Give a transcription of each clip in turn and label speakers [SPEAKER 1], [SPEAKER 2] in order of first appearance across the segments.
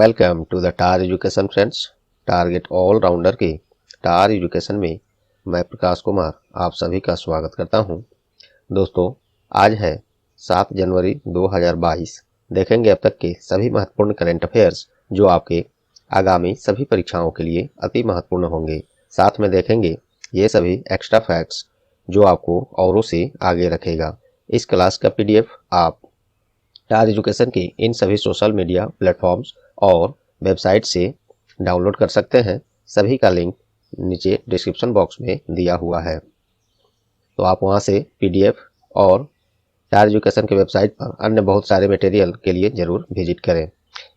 [SPEAKER 1] Welcome to the Tar education friends. Target allrounder के Tar education में मैं प्रकाश कुमार आप सभी का स्वागत करता हूं। दोस्तों, आज है 7 जनवरी 2022। देखेंगे अब तक के सभी महत्वपूर्ण करंट अफेयर्स जो आपके आगामी सभी परीक्षाओं के लिए अति महत्वपूर्ण होंगे। साथ में देखेंगे ये सभी एक्स्ट्रा फैक्ट्स जो आपको औरों से आगे रखेगा। इस क्लास का PDF आप टार एजुकेशन की इन सभी सोशल मीडिया प्लेटफॉर्म्स और वेबसाइट से डाउनलोड कर सकते हैं। सभी का लिंक नीचे डिस्क्रिप्शन बॉक्स में दिया हुआ है, तो आप वहां से PDF और टार एजुकेशन के वेबसाइट पर अन्य बहुत सारे मटेरियल के लिए जरूर विजिट करें।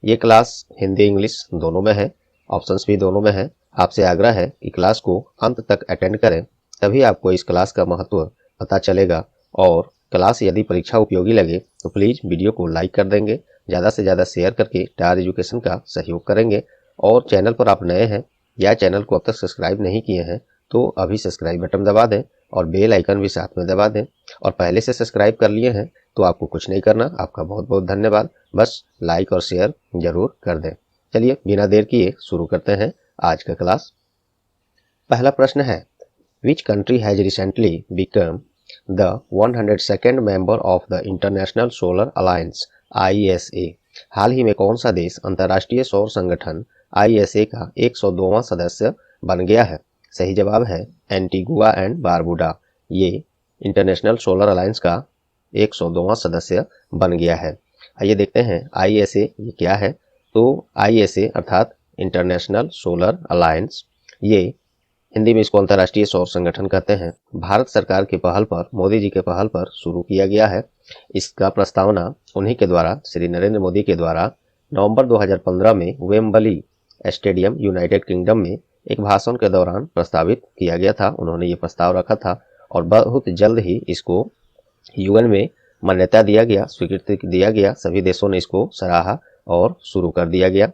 [SPEAKER 1] ये क्लास हिंदी इंग्लिश दोनों में है, ऑप्शंस भी दोनों में है। आपसे आग्रह है कि क्लास को अंत तक अटेंड करें, तभी आपको इस क्लास का महत्व पता चलेगा। और क्लास यदि परीक्षा उपयोगी लगे तो प्लीज़ वीडियो को लाइक कर देंगे, ज़्यादा से ज़्यादा शेयर करके टार एजुकेशन का सहयोग करेंगे। और चैनल पर आप नए हैं या चैनल को अब तक सब्सक्राइब नहीं किए हैं तो अभी सब्सक्राइब बटन दबा दें और बेल आइकन भी साथ में दबा दें। और पहले से सब्सक्राइब कर लिए हैं तो आपको कुछ नहीं करना, आपका बहुत बहुत धन्यवाद। बस लाइक और शेयर जरूर कर दें। चलिए बिना देर किए शुरू करते हैं आज का क्लास। पहला प्रश्न है, which country has recently become the 102nd member of the International Solar Alliance ISA। हाल ही में कौन सा देश अंतर्राष्ट्रीय सौर संगठन ISA का 102वां सदस्य बन गया है? सही जवाब है एंटीगुआ एंड बारबुडा। ये इंटरनेशनल सोलर अलायंस का 102वां सदस्य बन गया है। आइए देखते हैं ISA ये क्या है। तो ISA अर्थात इंटरनेशनल सोलर अलायंस, ये हिंदी में इसको अंतर्राष्ट्रीय सौर संगठन कहते हैं। भारत सरकार की पहल पर, मोदी जी के पहल पर शुरू किया गया है। इसका प्रस्तावना उन्हीं के द्वारा, श्री नरेंद्र मोदी के द्वारा नवंबर 2015 में वेम्बली स्टेडियम यूनाइटेड किंगडम में एक भाषण के दौरान प्रस्तावित किया गया था। उन्होंने ये प्रस्ताव रखा था और बहुत जल्द ही इसको UN में मान्यता दिया गया, स्वीकृति दिया गया। सभी देशों ने इसको सराहा और शुरू कर दिया गया।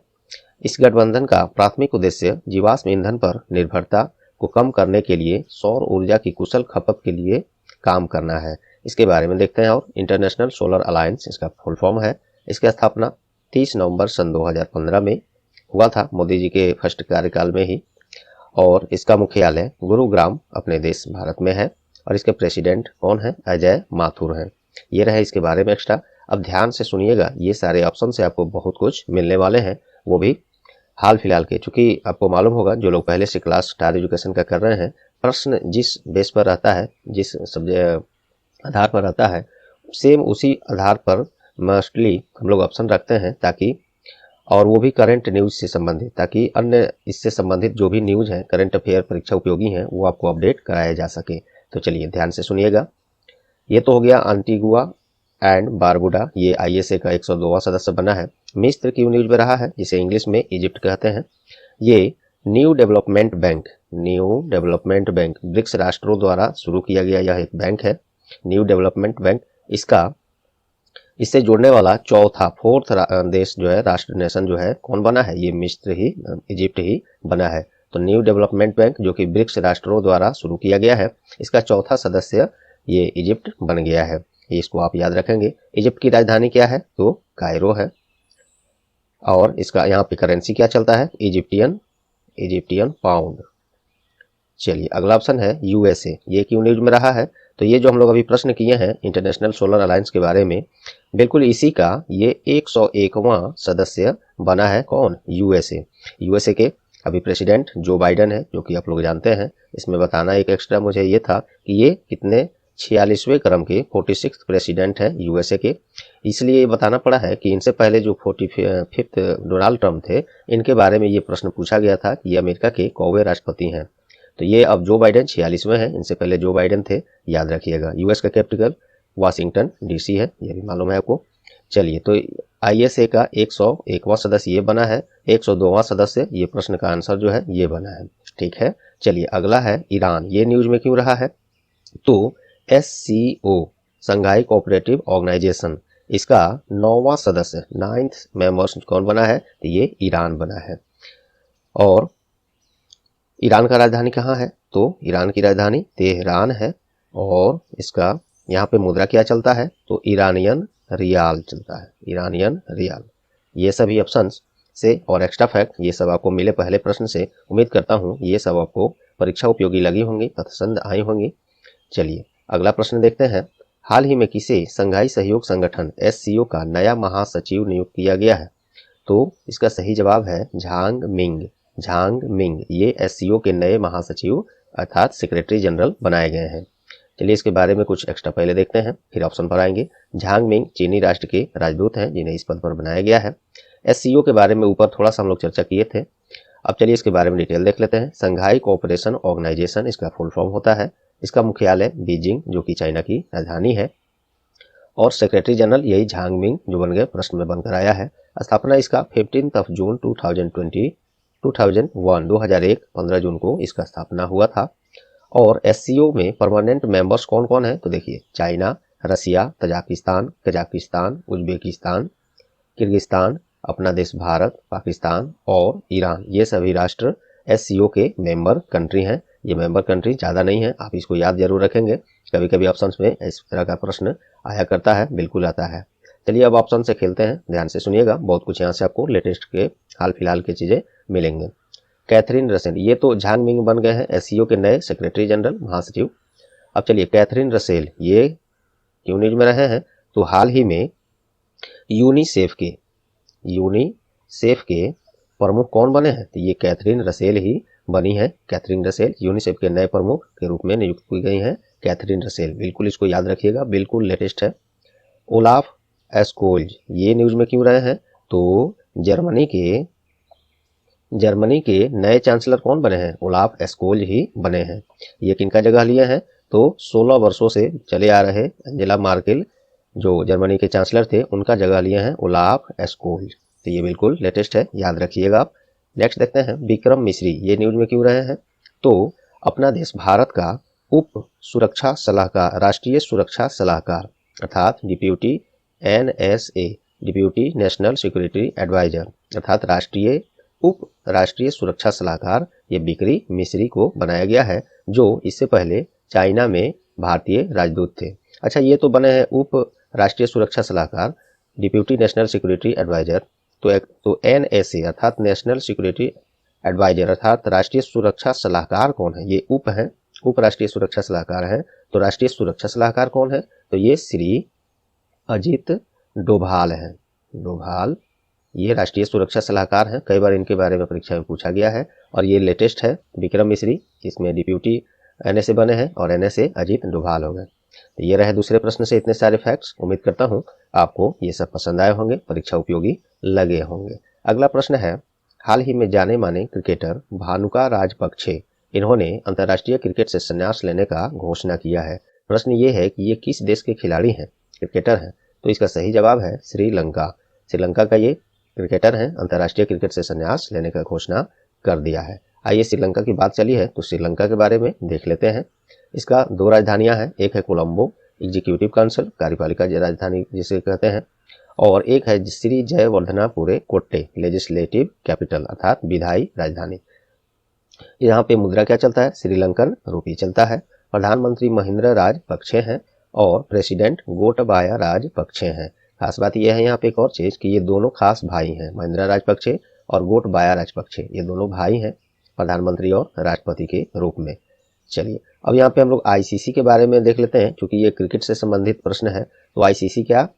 [SPEAKER 1] इस गठबंधन का प्राथमिक उद्देश्य जीवाश्म ईंधन पर निर्भरता को कम करने के लिए सौर ऊर्जा की कुशल खपत के लिए काम करना है। इसके बारे में देखते हैं। और इंटरनेशनल सोलर अलायंस इसका फुल फॉर्म है। इसकी स्थापना 30 नवंबर सन 2015 में हुआ था, मोदी जी के फर्स्ट कार्यकाल में ही। और इसका मुख्यालय गुरुग्राम अपने देश भारत में है। और इसके प्रेसिडेंट कौन है? अजय माथुर हैं। ये रहे इसके बारे में एक्स्ट्रा। अब ध्यान से सुनिएगा, ये सारे ऑप्शन से आपको बहुत कुछ मिलने वाले हैं, वो भी हाल फिलहाल के। चूंकि आपको मालूम होगा, जो लोग पहले से क्लास टार एजुकेशन का कर रहे हैं, प्रश्न जिस बेस पर रहता है, जिस सब्जेक्ट आधार पर रहता है, सेम उसी आधार पर मोस्टली हम लोग ऑप्शन रखते हैं, ताकि और वो भी करंट न्यूज से संबंधित, ताकि अन्य इससे संबंधित जो भी न्यूज है, करंट अफेयर परीक्षा उपयोगी हैं, वो आपको अपडेट कराया जा सके। तो चलिए ध्यान से सुनिएगा। ये तो हो गया एंटीगुआ एंड बारबुडा, ये ISA का 102वां सदस्य बना है। मिस्र क्यों न्यूज में रहा है, जिसे इंग्लिश में इजिप्ट कहते हैं। ये न्यू डेवलपमेंट बैंक ब्रिक्स राष्ट्रों द्वारा शुरू किया गया यह एक बैंक है, न्यू डेवलपमेंट बैंक। इससे जुड़ने वाला फोर्थ देश जो है, राष्ट्र नेशन जो है, कौन बना है? ये मिस्र ही, इजिप्ट ही बना है। तो न्यू डेवलपमेंट बैंक जो कि ब्रिक्स राष्ट्रों द्वारा शुरू किया गया है, इसका चौथा सदस्य ये इजिप्ट बन गया है। इसको आप याद रखेंगे। इजिप्ट की राजधानी क्या है? तो कायरो है। और इसका यहाँ पे करेंसी क्या चलता है? Egyptian pound. चलिए अगला ऑप्शन है USA। ये क्यों न्यूज में रहा है? तो ये जो हम लोग अभी प्रश्न किए हैं इंटरनेशनल सोलर अलायंस के बारे में, बिल्कुल इसी का ये 101वां सदस्य बना है। कौन? USA के अभी प्रेसिडेंट जो बाइडन है, जो कि आप लोग जानते हैं। इसमें बताना एक एक्स्ट्रा मुझे ये था कि ये कितने 46वें क्रम के 46th प्रेसिडेंट है USA के। इसलिए ये बताना पड़ा है कि इनसे पहले जो 45th डोनाल्ड ट्रंप थे, इनके बारे में ये प्रश्न पूछा गया था कि ये अमेरिका के कौवे राष्ट्रपति हैं। तो ये अब जो बाइडन 46वें हैं, इनसे पहले जो बाइडन थे, याद रखिएगा। US का कैपिटल वाशिंगटन DC है, ये भी मालूम है आपको। चलिए, तो ISA का 101वां सदस्य ये बना है, 102वां सदस्य, ये प्रश्न का आंसर जो है ये बना है। ठीक है, चलिए अगला है ईरान। ये न्यूज में क्यों रहा है? तो SCO संघाई कोऑपरेटिव ऑर्गेनाइजेशन, इसका 9वां सदस्य, 9th मेंबर्स कौन बना है? तो ये ईरान बना है। और ईरान का राजधानी कहाँ है? तो ईरान की राजधानी तेहरान है। और इसका यहाँ पे मुद्रा क्या चलता है? तो ईरानियन रियाल चलता है, ईरानियन रियाल। ये सभी ऑप्शंस से और एक्स्ट्रा फैक्ट ये सब आपको मिले पहले प्रश्न से। उम्मीद करता हूँ ये सब आपको परीक्षा उपयोगी लगी होंगी, पसंद आई होंगी। चलिए अगला प्रश्न देखते हैं। हाल ही में किसे संघाई सहयोग संगठन SCO का नया महासचिव नियुक्त किया गया है? तो इसका सही जवाब है झांग मिंग। झांग मिंग ये SCO के नए महासचिव अर्थात सेक्रेटरी जनरल बनाए गए हैं। चलिए इसके बारे में कुछ एक्स्ट्रा पहले देखते हैं, फिर ऑप्शन पर आएंगे। झांग मिंग चीनी राष्ट्र के राजदूत हैं जिन्हें इस पद पर बनाया गया है। SCO के बारे में ऊपर थोड़ा सा हम लोग चर्चा किए थे, अब चलिए इसके बारे में डिटेल देख लेते हैं। संघाई कोऑपरेशन ऑर्गेनाइजेशन इसका फुल फॉर्म होता है। इसका मुख्यालय बीजिंग जो कि चाइना की राजधानी है, और सेक्रेटरी जनरल यही झांग मिंग जो बन गए प्रश्न में बनकर आया है। स्थापना इसका 15 जून 2001 15 जून को इसका स्थापना हुआ था। और SCO में परमानेंट मेंबर्स कौन कौन है? तो देखिए चाइना, रसिया, तजाकिस्तान, कजाकिस्तान, उज्बेकिस्तान, किर्गिस्तान, अपना देश भारत, पाकिस्तान और ईरान, ये सभी राष्ट्र SCO के मेंबर कंट्री हैं। ये मेंबर कंट्री ज़्यादा नहीं है, आप इसको याद जरूर रखेंगे। कभी कभी ऑप्शंस में इस तरह का प्रश्न आया करता है, बिल्कुल आता है। चलिए अब ऑप्शन से खेलते हैं, ध्यान से सुनिएगा, बहुत कुछ यहाँ से आपको लेटेस्ट के हाल फिलहाल की चीज़ें मिलेंगे। कैथरीन रसेल, ये तो झांग मिंग बन गए हैं SCO के नए सेक्रेटरी जनरल महासचिव। अब चलिए कैथरीन रसेल ये क्यों न्यूज में रहे हैं? तो हाल ही में यूनिसेफ के प्रमुख कौन बने हैं? तो ये कैथरीन रसेल ही बनी है। कैथरीन रसेल यूनिसेफ के नए प्रमुख के रूप में नियुक्त की गई हैं। कैथरीन रसेल, बिल्कुल इसको याद रखिएगा, बिल्कुल लेटेस्ट है। ओलाफ एस्कोल्ज ये न्यूज में क्यों रहे हैं? तो जर्मनी के नए चांसलर कौन बने हैं? ओलाफ एस्कोल्ज ही बने हैं। ये किनका जगह लिए हैं? तो 16 वर्षों से चले आ रहे एंजेला मार्केल जो जर्मनी के चांसलर थे, उनका जगह लिए हैं ओलाफ एस्कोल्ज। तो ये बिल्कुल लेटेस्ट है, याद रखिएगा आप। नेक्स्ट देखते हैं विक्रम मिश्री ये न्यूज में क्यों रहे हैं? तो अपना देश भारत का उप सुरक्षा सलाहकार, राष्ट्रीय सुरक्षा सलाहकार अर्थात deputy NSA, deputy national security adviser अर्थात राष्ट्रीय सुरक्षा सलाहकार, ये विक्रम मिश्री को बनाया गया है, जो इससे पहले चाइना में भारतीय राजदूत थे। अच्छा, ये तो बने हैं उप राष्ट्रीय सुरक्षा सलाहकार, डिप्यूटी नेशनल सिक्योरिटी एडवाइजर। तो NSA अर्थात नेशनल सिक्योरिटी एडवाइजर अर्थात राष्ट्रीय सुरक्षा सलाहकार कौन है? ये उप हैं, उप राष्ट्रीय सुरक्षा सलाहकार हैं। तो राष्ट्रीय सुरक्षा सलाहकार कौन है? तो ये श्री अजित डोभाल हैं। डोभाल ये राष्ट्रीय सुरक्षा सलाहकार हैं, कई बार इनके बारे में परीक्षा में पूछा गया है। और ये लेटेस्ट है विक्रम मिश्री, इसमें डिप्यूटी NSA बने हैं और NSA अजित डोभाल हो गए। तो ये रहे दूसरे प्रश्न से इतने सारे फैक्ट्स। उम्मीद करता हूँ आपको ये सब पसंद आए होंगे, परीक्षा उपयोगी लगे होंगे। अगला प्रश्न है, हाल ही में जाने माने क्रिकेटर भानुका राजपक्षे इन्होंने अंतर्राष्ट्रीय क्रिकेट से संन्यास लेने का घोषणा किया है। प्रश्न ये है कि ये किस देश के खिलाड़ी हैं, क्रिकेटर हैं? तो इसका सही जवाब है श्रीलंका। श्रीलंका का ये क्रिकेटर हैं, अंतर्राष्ट्रीय क्रिकेट से संन्यास लेने का घोषणा कर दिया है। आइए श्रीलंका की बात चली है तो श्रीलंका के बारे में देख लेते हैं। इसका 2 राजधानियां हैं, एक है कोलंबो एग्जीक्यूटिव काउंसिल कार्यपालिका राजधानी जिसे कहते हैं, और एक है श्री जयवर्धनापुरे कोट्टे लेजिस्लेटिव कैपिटल अर्थात विधायी राजधानी। यहाँ पे मुद्रा क्या चलता है? श्रीलंकन रूपी चलता है। प्रधानमंत्री महिंद्रा राजपक्षे हैं और प्रेसिडेंट गोटबाया राजपक्षे हैं। खास बात यह है यहाँ पे एक और चीज कि ये दोनों खास भाई हैं, महिंद्रा राजपक्षे और गोटबाया राजपक्षे, ये दोनों भाई हैं प्रधानमंत्री और राष्ट्रपति के रूप में। चलिए अब यहाँ पे हम लोग ICC के बारे में देख लेते हैं, क्योंकि ये क्रिकेट से संबंधित प्रश्न है। तो ICC क्या?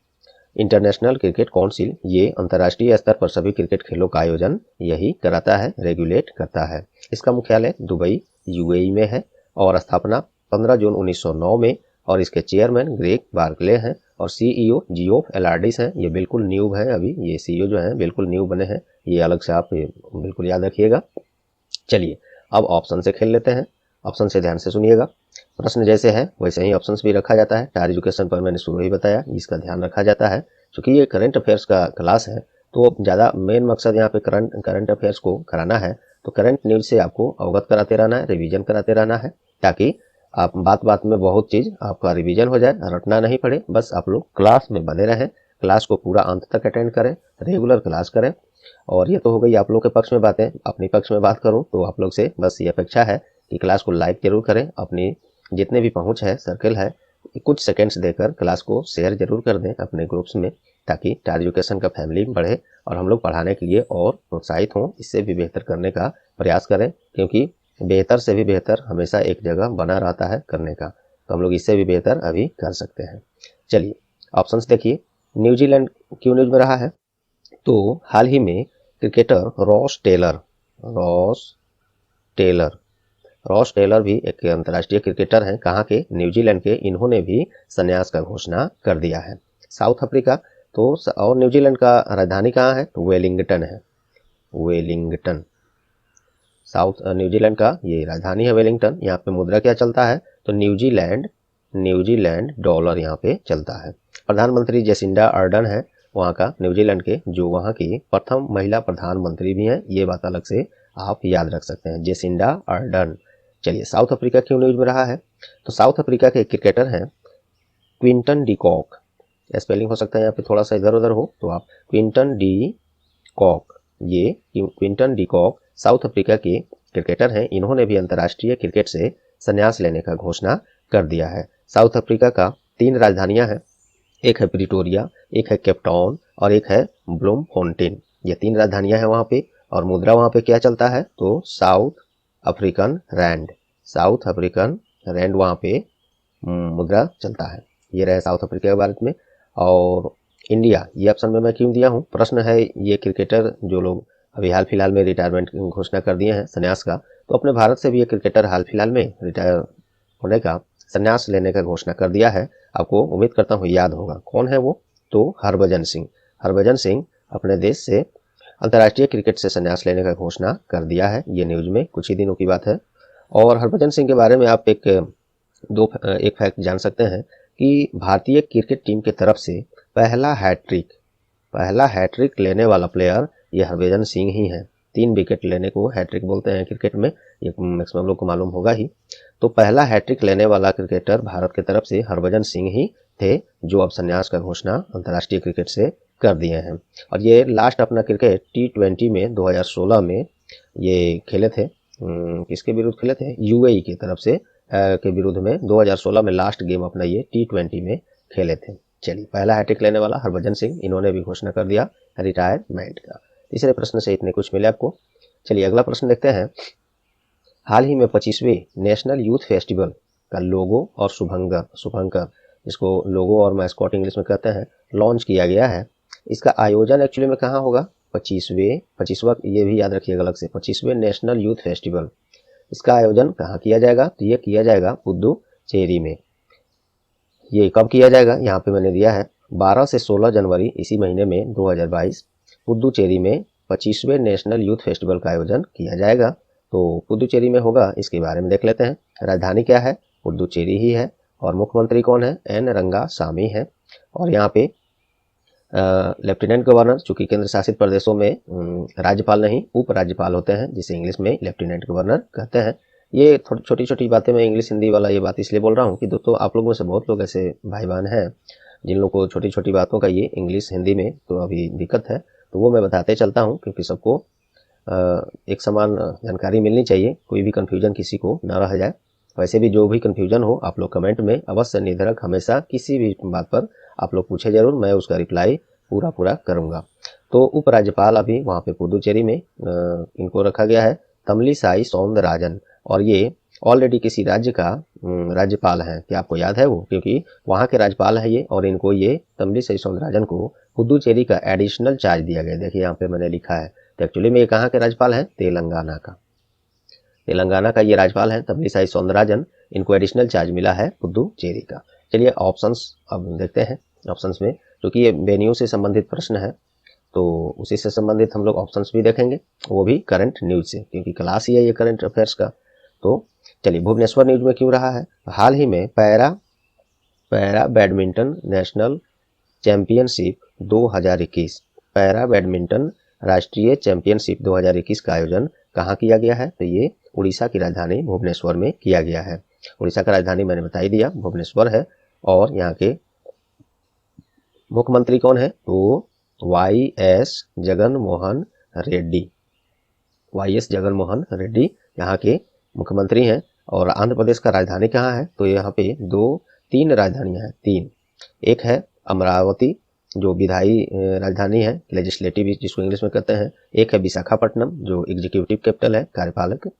[SPEAKER 1] इंटरनेशनल क्रिकेट काउंसिल, ये अंतर्राष्ट्रीय स्तर पर सभी क्रिकेट खेलों का आयोजन यही कराता है, रेगुलेट करता है। इसका मुख्यालय दुबई UAE में है और स्थापना 15 जून 1909 में, और इसके चेयरमैन ग्रेग बार्कले हैं और CEO जियोफ एलार्डिस हैं। ये बिल्कुल न्यू है, अभी ये CEO जो हैं बिल्कुल न्यू बने हैं, ये अलग से आप बिल्कुल याद रखिएगा। चलिए अब ऑप्शन से खेल लेते हैं, ऑप्शन से ध्यान से सुनिएगा। प्रश्न जैसे है वैसे ही ऑप्शंस भी रखा जाता है। टायर एजुकेशन पर मैंने शुरू ही बताया, इसका ध्यान रखा जाता है। क्योंकि ये करंट अफेयर्स का क्लास है तो ज़्यादा मेन मकसद यहाँ पे करंट अफेयर्स को कराना है। तो करंट न्यूज से आपको अवगत कराते रहना है, रिवीजन कराते रहना है, ताकि आप बात बात में बहुत चीज़ आपका रिवीजन हो जाए, रटना नहीं पड़े। बस आप लोग क्लास में बने रहें, क्लास को पूरा अंत तक अटेंड करें, रेगुलर क्लास करें। और ये तो हो गई आप लोग के पक्ष में बातें। अपनी पक्ष में बात करूँ तो आप लोग से बस ये अपेक्षा है कि क्लास को लाइक जरूर करें, अपनी जितने भी पहुंच है सर्कल है कुछ सेकंड्स देकर क्लास को शेयर जरूर कर दें अपने ग्रुप्स में, ताकि टार एजुकेशन का फैमिली बढ़े और हम लोग पढ़ाने के लिए और प्रोत्साहित हों, इससे भी बेहतर करने का प्रयास करें, क्योंकि बेहतर से भी बेहतर हमेशा एक जगह बना रहता है करने का, तो हम लोग इससे भी बेहतर अभी कर सकते हैं। चलिए ऑप्शंस देखिए। न्यूजीलैंड क्यों न्यूज में रहा है? तो हाल ही में क्रिकेटर रॉस टेलर भी एक अंतर्राष्ट्रीय क्रिकेटर हैं, कहाँ के? न्यूजीलैंड के। इन्होंने भी संन्यास का घोषणा कर दिया है। साउथ अफ्रीका तो और न्यूजीलैंड का राजधानी कहाँ है? तो वेलिंगटन है। वेलिंगटन साउथ न्यूजीलैंड का ये राजधानी है वेलिंगटन। यहाँ पे मुद्रा क्या चलता है? तो न्यूजीलैंड डॉलर यहाँ पे चलता है। प्रधानमंत्री जेसिंडा अर्डन है वहाँ का, न्यूजीलैंड के, जो वहाँ की प्रथम महिला प्रधानमंत्री भी हैं। ये बात अलग से आप याद रख सकते हैं, जेसिंडा अर्डन। चलिए साउथ अफ्रीका क्यों न्यूज में रहा है? तो साउथ अफ्रीका के क्रिकेटर हैं क्विंटन डी कॉक। स्पेलिंग हो सकता है यहाँ पे थोड़ा सा इधर उधर हो, तो आप क्विंटन डी कॉक, ये Quinton de Kock South Africa के क्रिकेटर हैं। इन्होंने भी अंतर्राष्ट्रीय क्रिकेट से संन्यास लेने का घोषणा कर दिया है। साउथ अफ्रीका का 3 राजधानियां हैं, एक है प्रिटोरिया, एक है केपटाउन और एक है ब्लूमफोंटेन। ये 3 राजधानियां हैं वहाँ पे। और मुद्रा वहाँ पे क्या चलता है? तो साउथ अफ्रीकन रैंड वहाँ पे मुद्रा चलता है। ये रहे साउथ अफ्रीका के बारे में। और इंडिया, ये ऑप्शन में मैं क्यों दिया हूँ? प्रश्न है, ये क्रिकेटर जो लोग अभी हाल फिलहाल में रिटायरमेंट घोषणा कर दिए हैं संन्यास का, तो अपने भारत से भी ये क्रिकेटर हाल फिलहाल में रिटायर होने का, संन्यास लेने का घोषणा कर दिया है। आपको उम्मीद करता हूँ याद होगा कौन है वो। तो हरभजन सिंह अपने देश से अंतर्राष्ट्रीय क्रिकेट से संन्यास लेने का घोषणा कर दिया है। ये न्यूज में कुछ ही दिनों की बात है। और हरभजन सिंह के बारे में आप एक फैक्ट जान सकते हैं कि भारतीय क्रिकेट टीम की तरफ से पहला हैट्रिक लेने वाला प्लेयर ये हरभजन सिंह ही है। 3 विकेट लेने को हैट्रिक बोलते हैं क्रिकेट में, ये मैक्सिमम लोग को मालूम होगा ही। तो पहला हैट्रिक लेने वाला क्रिकेटर भारत की तरफ से हरभजन सिंह ही थे, जो अब संन्यास का घोषणा अंतर्राष्ट्रीय क्रिकेट से कर दिए हैं। और ये लास्ट अपना क्रिकेट T20 में 2016 में ये खेले थे। किसके विरुद्ध खेले थे? यूएई की तरफ से के विरुद्ध में 2016 में लास्ट गेम अपना ये T20 में खेले थे। चलिए पहला हैट्रिक लेने वाला हरभजन सिंह, इन्होंने भी घोषणा कर दिया रिटायरमेंट का। तीसरे प्रश्न से इतने कुछ मिले आपको। चलिए अगला प्रश्न देखते हैं। हाल ही में 25वें नेशनल यूथ फेस्टिवल का लोगो और शुभंकर, इसको लोगो और मैस्कॉट इंग्लिश में कहते हैं, लॉन्च किया गया है। इसका आयोजन एक्चुअली में कहाँ होगा? 25वां, ये भी याद रखिएगा अलग से, 25वें नेशनल यूथ फेस्टिवल, इसका आयोजन कहाँ किया जाएगा? तो ये किया जाएगा पुदुचेरी में। ये कब किया जाएगा? यहाँ पे मैंने दिया है 12 से 16 जनवरी इसी महीने में 2022 पुदुचेरी में 25वें नेशनल यूथ फेस्टिवल का आयोजन किया जाएगा। तो पुदुचेरी में होगा, इसके बारे में देख लेते हैं। राजधानी क्या है? पुदुचेरी ही है। और मुख्यमंत्री कौन है? एन रंगासामी है। और यहाँ पे लेफ्टिनेंट गवर्नर, चूंकि केंद्र शासित प्रदेशों में राज्यपाल नहीं उप राज्यपाल होते हैं, जिसे इंग्लिश में लेफ्टिनेंट गवर्नर कहते हैं। ये छोटी छोटी बातें मैं इंग्लिश हिंदी वाला ये बात इसलिए बोल रहा हूँ कि दोस्तों आप लोगों में से बहुत लोग ऐसे भाई बहन हैं जिन लोगों को छोटी छोटी बातों का ये इंग्लिश हिंदी में तो अभी दिक्कत है, तो वो मैं बताते चलता हूँ, क्योंकि सबको एक समान जानकारी मिलनी चाहिए, कोई भी कन्फ्यूजन किसी को ना रह जाए। वैसे भी जो भी कन्फ्यूजन हो आप लोग कमेंट में अवश्य निधड़क हमेशा किसी भी बात पर आप लोग पूछे जरूर, मैं उसका रिप्लाई पूरा करूँगा। तो उपराज्यपाल अभी वहाँ पे पुदुचेरी में इनको रखा गया है तमिलिसाई सौंदरराजन, और ये ऑलरेडी किसी राज्य का राज्यपाल हैं। क्या आपको याद है वो? क्योंकि वहाँ के राज्यपाल है ये, और इनको ये तमिलिसाई सौंदरराजन को पुदुचेरी का एडिशनल चार्ज दिया गया। देखिए यहाँ पे मैंने लिखा है, तो एक्चुअली में ये कहाँ के राज्यपाल हैं? तेलंगाना का ये राज्यपाल हैं तमिलिसाई सौंदरराजन, इनको एडिशनल चार्ज मिला है पुदुचेरी का। चलिए ऑप्शंस अब देखते हैं। ऑप्शंस में क्योंकि ये वेन्यू से संबंधित प्रश्न है, तो उसी से संबंधित हम लोग ऑप्शंस भी देखेंगे, वो भी करंट न्यूज से, क्योंकि क्लास ही है ये करंट अफेयर्स का। तो चलिए भुवनेश्वर न्यूज में क्यों रहा है? हाल ही में para badminton national championship 2021, para badminton राष्ट्रीय चैंपियनशिप 2021 का आयोजन कहाँ किया गया है? तो ये उड़ीसा की राजधानी भुवनेश्वर में किया गया है। उड़ीसा का राजधानी मैंने बता ही दिया, भुवनेश्वर है। और यहाँ के मुख्यमंत्री कौन है? तो YS जगनमोहन रेड्डी यहाँ के मुख्यमंत्री हैं। और आंध्र प्रदेश का राजधानी कहाँ है? तो यहाँ पे 3 राजधानियां हैं, 3। एक है अमरावती, जो विधायी राजधानी है, लेजिस्लेटिव जिसको इंग्लिश में कहते हैं, एक है विशाखापट्टनम जो एग्जीक्यूटिव कैपिटल है, कार्यपालक,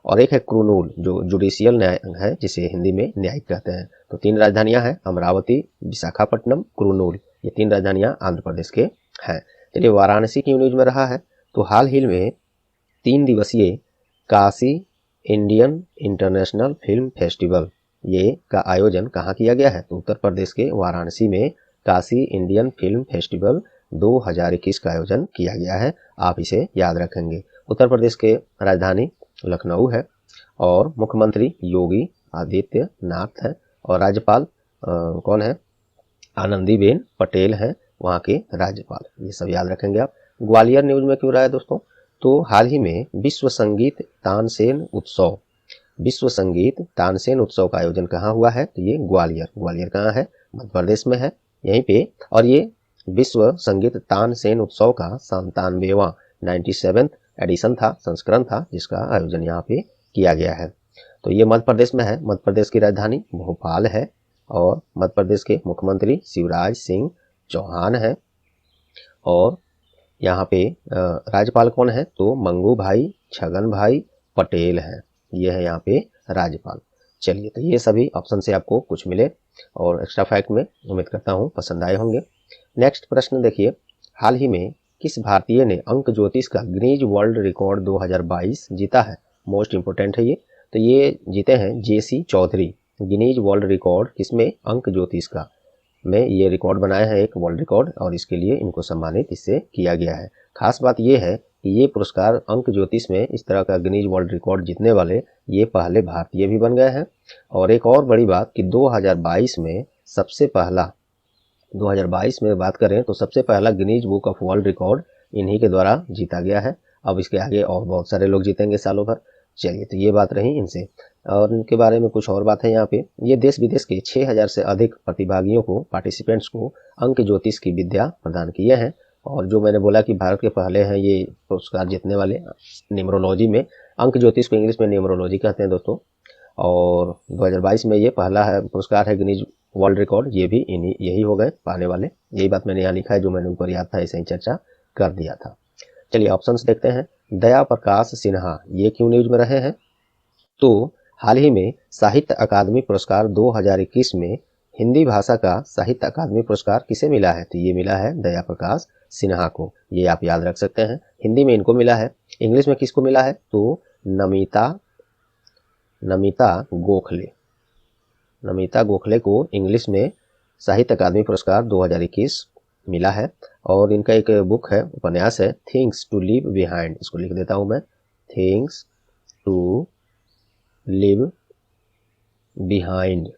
[SPEAKER 1] और एक है कुर्नूल जो जुडिशियल न्याय है, जिसे हिंदी में न्यायिक कहते हैं। तो 3 राजधानियां हैं, अमरावती, विशाखापट्टनम, कुर्नूल, ये 3 राजधानियां आंध्र प्रदेश के हैं। चलिए वाराणसी की न्यूज में रहा है, तो हाल ही में 3 दिवसीय Kashi Indian international film festival ये का आयोजन कहाँ किया गया है? तो उत्तर प्रदेश के वाराणसी में काशी इंडियन फिल्म फेस्टिवल 2021 का आयोजन किया गया है। आप इसे याद रखेंगे। उत्तर प्रदेश के राजधानी लखनऊ है और मुख्यमंत्री योगी आदित्यनाथ है और राज्यपाल कौन है? आनंदीबेन पटेल है वहाँ के राज्यपाल। ये सब याद रखेंगे आप। ग्वालियर न्यूज में क्यों रहा है दोस्तों? तो हाल ही में विश्व संगीत तानसेन उत्सव का आयोजन कहाँ हुआ है? तो ये ग्वालियर कहाँ है? मध्य प्रदेश में है, यहीं पे। और ये विश्व संगीत तानसेन उत्सव का 97वां 97th एडिशन था, संस्करण था, जिसका आयोजन यहाँ पे किया गया है। तो ये मध्य प्रदेश में है। मध्य प्रदेश की राजधानी भोपाल है और मध्य प्रदेश के मुख्यमंत्री शिवराज सिंह चौहान है और यहाँ पे राज्यपाल कौन है? तो मंगू भाई छगन भाई पटेल है, ये है यहाँ पे राज्यपाल। चलिए, तो ये सभी ऑप्शन से आपको कुछ मिले और एक्स्ट्रा फैक्ट में उम्मीद करता हूँ पसंद आए होंगे। नेक्स्ट प्रश्न देखिए, हाल ही में किस भारतीय ने अंक ज्योतिष का गिनीज वर्ल्ड रिकॉर्ड 2022 जीता है? मोस्ट इंपोर्टेंट है ये। तो ये जीते हैं जेसी चौधरी। गिनीज वर्ल्ड रिकॉर्ड किसमें? अंक ज्योतिष का में ये रिकॉर्ड बनाया है, एक वर्ल्ड रिकॉर्ड, और इसके लिए इनको सम्मानित इससे किया गया है। खास बात ये है कि ये पुरस्कार अंक ज्योतिष में इस तरह का गिनीज वर्ल्ड रिकॉर्ड जीतने वाले ये पहले भारतीय भी बन गए हैं। और एक और बड़ी बात कि 2022 में सबसे पहला 2022 में बात करें तो सबसे पहला Guinness book of world record इन्हीं के द्वारा जीता गया है। अब इसके आगे और बहुत सारे लोग जीतेंगे सालों भर। चलिए, तो ये बात रही इनसे। और इनके बारे में कुछ और बात है यहाँ पे। ये देश विदेश के 6000 से अधिक प्रतिभागियों को, पार्टिसिपेंट्स को अंक ज्योतिष की विद्या प्रदान किए हैं। और जो मैंने बोला कि भारत के पहले हैं ये पुरस्कार जीतने वाले न्यूमरोलॉजी में, अंक ज्योतिष को इंग्लिश में न्यूमरोलॉजी कहते हैं दोस्तों। और 2022 में ये पहला है पुरस्कार है गिनीज वर्ल्ड रिकॉर्ड, ये भी यही हो गए पाने वाले। यही बात मैंने यहाँ लिखा है, जो मैंने ऊपर याद था ऐसे ही चर्चा कर दिया था। चलिए ऑप्शंस देखते हैं। दया प्रकाश सिन्हा ये क्यों न्यूज में रहे हैं? तो हाल ही में साहित्य अकादमी पुरस्कार 2021 में हिंदी भाषा का साहित्य अकादमी पुरस्कार किसे मिला है? तो ये मिला है दया प्रकाश सिन्हा को। ये आप याद रख सकते हैं। हिंदी में इनको मिला है। इंग्लिश में किसको मिला है? तो नमिता गोखले को इंग्लिश में साहित्य अकादमी पुरस्कार 2021 मिला है। और इनका एक बुक है, उपन्यास है, थिंग्स टू लिव बिहाइंड। इसको लिख देता हूं मैं, थिंग्स टू लिव बिहाइंड।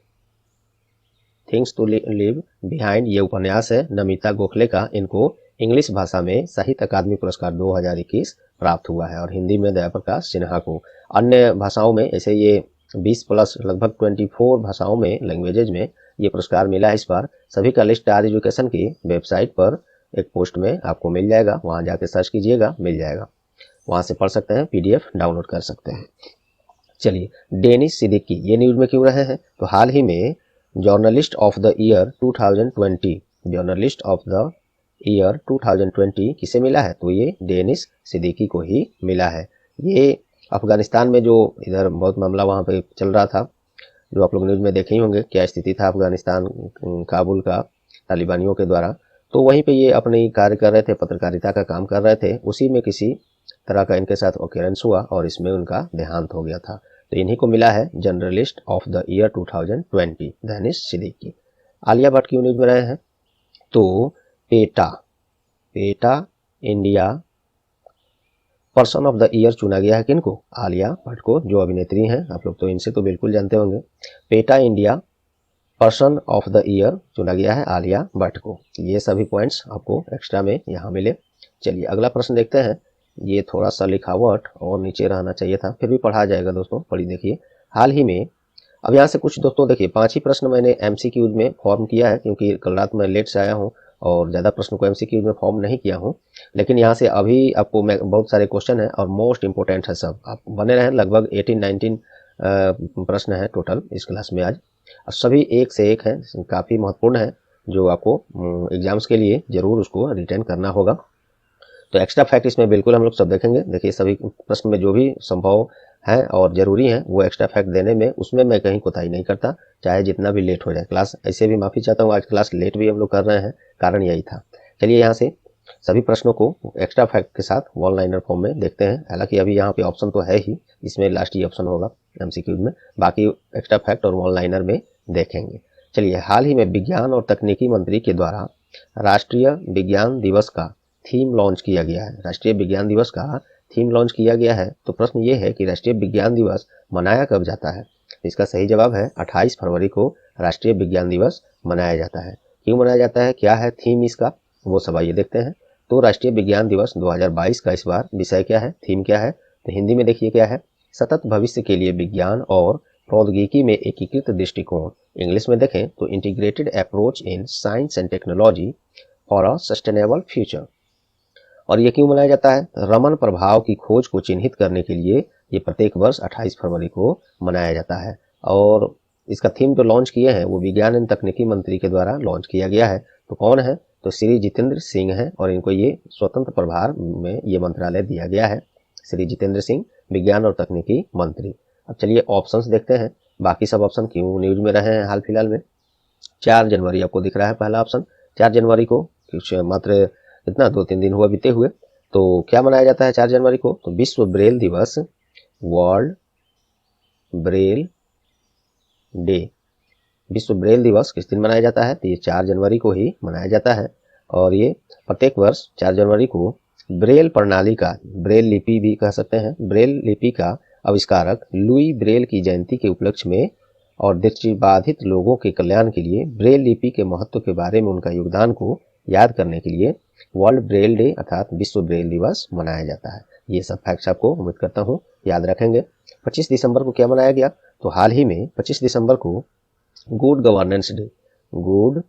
[SPEAKER 1] ये उपन्यास है नमिता गोखले का। इनको इंग्लिश भाषा में साहित्य अकादमी पुरस्कार 2021 प्राप्त हुआ है और हिंदी में दया प्रकाश सिन्हा को। अन्य भाषाओं में ऐसे ये 20 प्लस लगभग 24 भाषाओं में, लैंग्वेजेज में ये पुरस्कार मिला है इस बार। सभी का लिस्ट स्टार एजुकेशन की वेबसाइट पर एक पोस्ट में आपको मिल जाएगा, वहां जाके सर्च कीजिएगा, मिल जाएगा, वहां से पढ़ सकते हैं, PDF डाउनलोड कर सकते हैं। चलिए, डेनिस सिद्दीकी ये न्यूज में क्यों रहे हैं? तो हाल ही में जर्नलिस्ट ऑफ द ईयर 2020 किसे मिला है? तो ये डेनिस सिद्दीकी को ही मिला है। ये अफगानिस्तान में जो इधर बहुत मामला वहाँ पे चल रहा था, जो आप लोग न्यूज में देखे ही होंगे क्या स्थिति था अफगानिस्तान, काबुल का तालिबानियों के द्वारा। तो वहीं पे ये अपनी कार्य कर रहे थे, पत्रकारिता का काम कर रहे थे। उसी में किसी तरह का इनके साथ ऑकरेंस हुआ और इसमें उनका देहांत हो गया था। तो इन्हीं को मिला है journalist of the year 2020 Danish Siddiqui. Alia Bhatt क्यों न्यूज में रहे हैं? तो PETA India person of the year चुना गया है किनको? आलिया भट्ट को, जो अभिनेत्री हैं। आप लोग तो इनसे तो बिल्कुल जानते होंगे। PETA India person of the year चुना गया है आलिया भट्ट को। ये सभी पॉइंट्स आपको एक्स्ट्रा में यहाँ मिले। चलिए अगला प्रश्न देखते हैं। ये थोड़ा सा लिखावट और नीचे रहना चाहिए था, फिर भी पढ़ा जाएगा दोस्तों, पढ़ी देखिए। हाल ही में, अब यहाँ से कुछ दोस्तों देखिए, 5 ही प्रश्न मैंने MCQ में फॉर्म किया है, क्योंकि कल रात में लेट से आया हूँ और ज़्यादा प्रश्न को MCQ में फॉर्म नहीं किया हूँ। लेकिन यहाँ से अभी आपको बहुत सारे क्वेश्चन है और मोस्ट इंपोर्टेंट है सब। आप बने रहें, लगभग 18-19 प्रश्न है टोटल इस क्लास में आज, और सभी एक से एक है, काफ़ी महत्वपूर्ण है। जो आपको एग्जाम्स के लिए ज़रूर उसको रिटेन करना होगा। तो एक्स्ट्रा फैक्ट इसमें बिल्कुल हम लोग सब देखेंगे। देखिए सभी प्रश्न में जो भी संभव है और ज़रूरी है वो एक्स्ट्रा फैक्ट देने में, उसमें मैं कहीं कोताही नहीं करता, चाहे जितना भी लेट हो जाए। क्लास ऐसे भी माफ़ी चाहता हूँ, आज क्लास लेट भी हम लोग कर रहे हैं, कारण यही था। चलिए यहाँ से सभी प्रश्नों को एक्स्ट्रा फैक्ट के साथ वन लाइनर फॉर्म में देखते हैं। हालांकि अभी यहाँ पे ऑप्शन तो है ही, इसमें लास्ट ही ऑप्शन होगा MCQ में, बाकी एक्स्ट्रा फैक्ट और वन लाइनर में देखेंगे। चलिए, हाल ही में विज्ञान और तकनीकी मंत्री के द्वारा राष्ट्रीय विज्ञान दिवस का थीम लॉन्च किया गया है। राष्ट्रीय विज्ञान दिवस का थीम लॉन्च किया गया है। तो प्रश्न ये है कि राष्ट्रीय विज्ञान दिवस मनाया कब जाता है। इसका सही जवाब है 28 फरवरी को राष्ट्रीय विज्ञान दिवस मनाया जाता है। क्यों मनाया जाता है, क्या है थीम इसका, वो सब आइए देखते हैं। तो राष्ट्रीय विज्ञान दिवस 2022 का इस बार विषय क्या है, थीम क्या है, तो हिंदी में देखिए क्या है, सतत भविष्य के लिए विज्ञान और प्रौद्योगिकी में एकीकृत दृष्टिकोण। इंग्लिश में देखें तो integrated approach in science and technology for a sustainable future. और ये क्यों मनाया जाता है, रमन प्रभाव की खोज को चिन्हित करने के लिए ये प्रत्येक वर्ष 28 फरवरी को मनाया जाता है। और इसका थीम जो लॉन्च किए हैं वो विज्ञान एवं तकनीकी मंत्री के द्वारा लॉन्च किया गया है। तो कौन है, तो श्री जितेंद्र सिंह है, और इनको ये स्वतंत्र प्रभार में ये मंत्रालय दिया गया है। श्री जितेंद्र सिंह, विज्ञान और तकनीकी मंत्री। अब चलिए ऑप्शंस देखते हैं, बाकी सब ऑप्शन क्यों न्यूज में रहे हैं हाल फिलहाल में। 4 जनवरी आपको दिख रहा है पहला ऑप्शन। 4 जनवरी को कुछ मात्र इतना 2-3 दिन हुआ बीते हुए, तो क्या मनाया जाता है 4 जनवरी को, तो विश्व ब्रेल दिवस, वर्ल्ड ब्रेल डे। विश्व ब्रेल दिवस किस दिन मनाया जाता है, तो ये 4 जनवरी को ही मनाया जाता है। और ये प्रत्येक वर्ष 4 जनवरी को ब्रेल प्रणाली का, ब्रेल लिपि भी कह सकते हैं, ब्रेल लिपि का आविष्कारक लुई ब्रेल की जयंती के उपलक्ष्य में और दृष्टिबाधित लोगों के कल्याण के लिए ब्रेल लिपि के महत्व के बारे में उनका योगदान को याद करने के लिए वर्ल्ड ब्रेल डे अर्थात विश्व ब्रेल दिवस मनाया जाता है। ये सब फैक्ट्स आपको उम्मीद करता हूँ याद रखेंगे। 25 दिसंबर को क्या मनाया गया, तो हाल ही में 25 दिसंबर को good governance day, good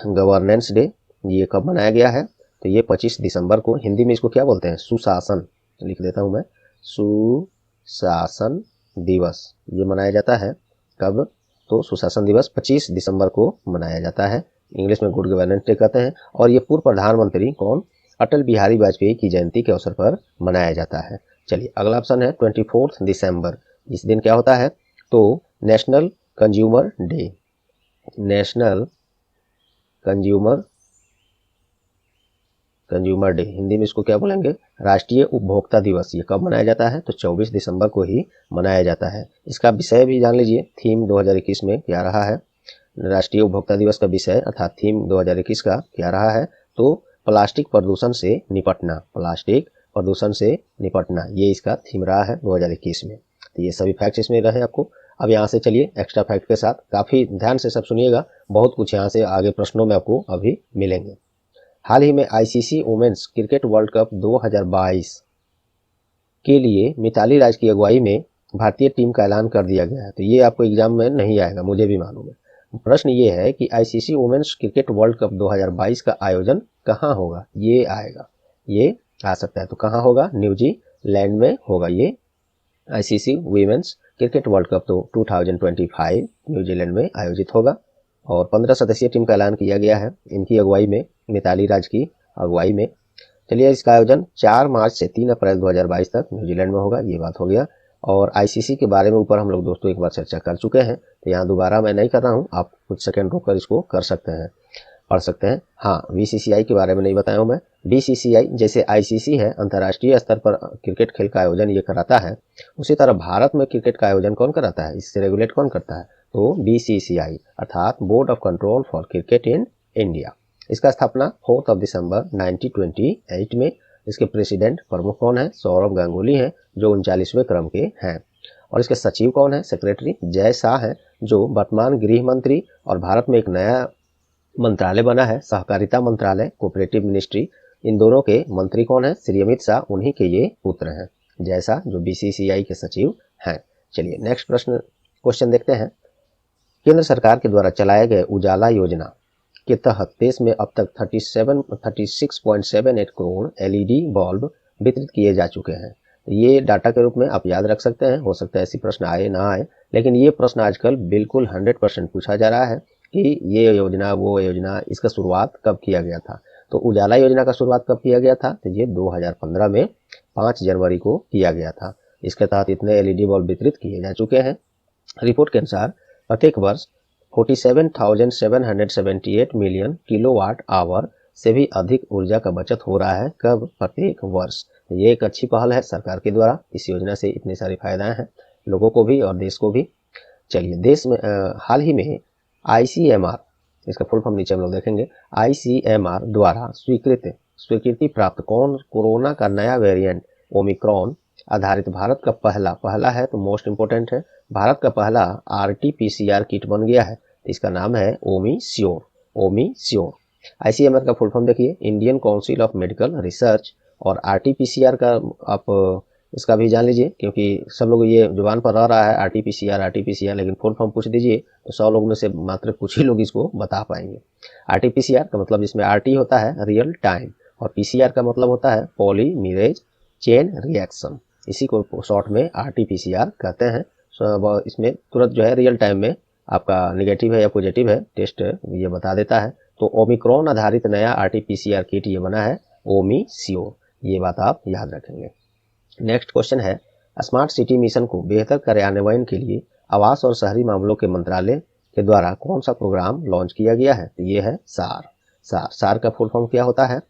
[SPEAKER 1] governance day ये कब मनाया गया है, तो ये 25 दिसंबर को, हिंदी में इसको क्या बोलते हैं, सुशासन, लिख देता हूँ मैं, सुशासन दिवस ये मनाया जाता है। कब, तो सुशासन दिवस 25 दिसंबर को मनाया जाता है। इंग्लिश में गुड गवर्नेंस डे कहते हैं। और ये पूर्व प्रधानमंत्री कौन, अटल बिहारी वाजपेयी की जयंती के अवसर पर मनाया जाता है। चलिए अगला ऑप्शन है 24 दिसंबर। इस दिन क्या होता है, तो national consumer day, national consumer day, Hindi में इसको क्या बोलेंगे, राष्ट्रीय उपभोक्ता दिवस। ये कब मनाया जाता है, तो 24 दिसंबर को ही मनाया जाता है। इसका विषय भी जान लीजिए, थीम 2021 में क्या रहा है, राष्ट्रीय उपभोक्ता दिवस का विषय अर्थात थीम 2021 का क्या रहा है, तो प्लास्टिक प्रदूषण से निपटना, प्लास्टिक प्रदूषण से निपटना, ये इसका थीम रहा है 2021 में। तो ये सभी फैक्ट्स इसमें रहे आपको। अब यहाँ से चलिए एक्स्ट्रा फैक्ट के साथ, काफ़ी ध्यान से सब सुनिएगा, बहुत कुछ यहाँ से आगे प्रश्नों में आपको अभी मिलेंगे। हाल ही में ICC women's cricket world cup 2022 के लिए मिताली राज की अगुवाई में भारतीय टीम का ऐलान कर दिया गया है। तो ये आपको एग्जाम में नहीं आएगा, मुझे भी मालूम है। प्रश्न ये है कि ICC women's cricket world cup 2022 का आयोजन कहाँ होगा, ये आएगा, ये आ सकता है। तो कहाँ होगा, न्यूजीलैंड में होगा ये ICC women's cricket world cup, तो 2025 न्यूजीलैंड में आयोजित होगा। और 15 सदस्यीय टीम का ऐलान किया गया है, इनकी अगुवाई में, मिताली राज की अगुवाई में। चलिए इसका आयोजन 4 मार्च से 3 अप्रैल 2022 तक न्यूजीलैंड में होगा, ये बात हो गया। और ICC के बारे में ऊपर हम लोग दोस्तों एक बार चर्चा कर चुके हैं, तो यहाँ दोबारा मैं नहीं कर रहा हूँ, आप कुछ सेकंड रोक कर इसको कर सकते हैं, पढ़ सकते हैं। हाँ, BCCI के बारे में नहीं बताया हूँ मैं। BCCI जैसे ICC है, अंतर्राष्ट्रीय स्तर पर क्रिकेट खेल का आयोजन ये कराता है, उसी तरह भारत में क्रिकेट का आयोजन कौन कराता है, इससे रेगुलेट कौन करता है, तो BCCI अर्थात board of control for cricket in India. इसका स्थापना 4 दिसंबर 1928 में। इसके प्रेसिडेंट प्रमुख कौन है, सौरव गांगुली हैं, जो 39वें क्रम के हैं। और इसके सचिव कौन है, सेक्रेटरी जय शाह है, जो वर्तमान गृह मंत्री। और भारत में एक नया मंत्रालय बना है, सहकारिता मंत्रालय, कोऑपरेटिव मिनिस्ट्री। इन दोनों के मंत्री कौन है, श्री अमित शाह, उन्हीं के ये पुत्र हैं, जय शाह जो BCCI के सचिव हैं। चलिए नेक्स्ट क्वेश्चन देखते हैं। केंद्र सरकार के द्वारा चलाए गए उजाला योजना के तहत देश में अब तक 36.78 करोड़ LED बल्ब वितरित किए जा चुके हैं। ये डाटा के रूप में आप याद रख सकते हैं, हो सकता है ऐसी प्रश्न आए ना आए, लेकिन ये प्रश्न आजकल बिल्कुल 100% पूछा जा रहा है। कि ये योजना वो योजना इसका शुरुआत कब किया गया था। तो उजाला योजना का शुरुआत कब किया गया था, तो ये 2015 में 5 जनवरी को किया गया था। इसके तहत इतने एलईडी बल्ब वितरित किए जा चुके हैं। रिपोर्ट के अनुसार प्रत्येक वर्ष 47,778 मिलियन किलोवाट आवर से भी अधिक ऊर्जा का बचत हो रहा है। कब? प्रत्येक वर्ष। ये एक अच्छी पहल है सरकार के द्वारा। इस योजना से इतने सारे फायदाएं हैं लोगों को भी और देश को भी। चलिए, देश में हाल ही में ICMR, इसका फुल फॉर्म नीचे हम लोग देखेंगे, ICMR द्वारा स्वीकृति प्राप्त कोरोना का नया वेरिएंट ओमिक्रॉन आधारित भारत का पहला है तो मोस्ट इंपोर्टेंट है, भारत का पहला RT-PCR किट बन गया है। इसका नाम है ओमी श्योर। ICMR का फुल फॉर्म देखिए, Indian council of medical research. और RT-PCR का आप इसका भी जान लीजिए, क्योंकि सब लोग ये जुबान पर रह रहा है RT-PCR, लेकिन फुल फॉर्म पूछ दीजिए तो 100 लोगों में से मात्र कुछ ही लोग इसको बता पाएंगे। RT-PCR का मतलब, इसमें RT होता है रियल टाइम और PCR का मतलब होता है पॉलीमरेज चेन रिएक्शन। इसी को शॉर्ट में RT-PCR कहते हैं। इसमें तुरंत जो है रियल टाइम में आपका नेगेटिव है या पॉजिटिव है टेस्ट ये बता देता है। तो ओमिक्रॉन आधारित नया RT-PCR किट ये बना है ओमी-श्योर। ये बात आप याद रखेंगे। नेक्स्ट क्वेश्चन है, स्मार्ट सिटी मिशन को बेहतर कार्यान्वयन के लिए आवास और शहरी मामलों के मंत्रालय के द्वारा कौन सा प्रोग्राम लॉन्च किया गया है? तो ये है सार का फुल फॉर्म क्या होता है?